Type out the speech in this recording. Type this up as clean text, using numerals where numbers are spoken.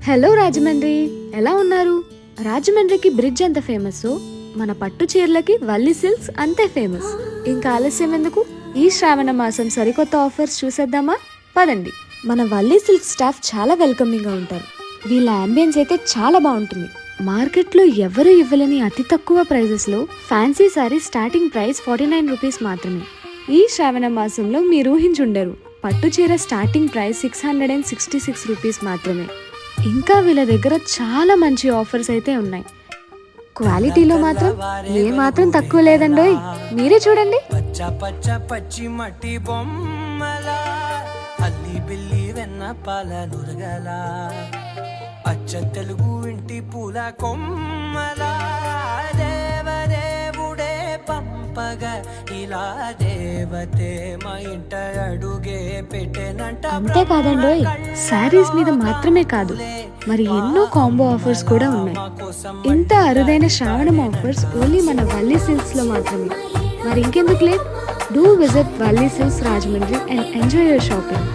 Hello Rajahmundry, ఎలా ఉన్నారు? రాజమండ్రికి బ్రిడ్జ్ ఎంత ఫేమస్, మన పట్టు చీరలకి వల్లి సిల్క్స్ అంతే ఫేమస్. ఇంకా ఆలస్యం ఎందుకు, ఈ శ్రావణ మాసం సరికొత్త ఆఫర్స్ చూసేద్దామా? పదండి. మన వల్లి సిల్క్ స్టాఫ్ చాలా వెల్కమింగ్ గా ఉంటారు. వీళ్ళ అంబియన్స్ అయితే చాలా బాగుంటుంది. మార్కెట్లో ఎవరు ఇవ్వలేని అతి తక్కువ ప్రైజెస్ లో fancy sorry starting price 49 rupees మాత్రమే. ఈ శ్రావణ మాసంలో మీరు ఊహించుండరు, పట్టు చీర స్టార్టింగ్ ప్రైస్ 666 రూపీస్ మాత్రమే. ఇంకా వీళ్ళ దగ్గర చాలా మంచి ఆఫర్స్ అయితే ఉన్నాయి. క్వాలిటీలో మాత్రం ఏ మాత్రం తక్కువ లేదండోయ్, మీరే చూడండి. పచ్చ పచ్చ పచ్చి మట్టి బొమ్మల అల్లి బిల్లి వెన్న పాల నురగల అచ్చ తెలుగు ఇంటి పూల కొమ్మల దేవదేవుడే పంపగా ఇలా దేవతే మా ఇంట అడుగే పెట్టెనంట. అంతేకాదండోయ్, శారీస్ మీద మాత్రమే కాదు, మరి ఎన్నో కాంబో ఆఫర్స్ కూడా ఉన్నాయి. ఇంత అరుదైన శ్రావణం ఆఫర్స్ ఓన్లీ మన వల్లి సిల్క్స్ లో మాత్రమే. మరి ఇంకెందుకు late, do visit Valli silks Rajahmundry and enjoy your shopping.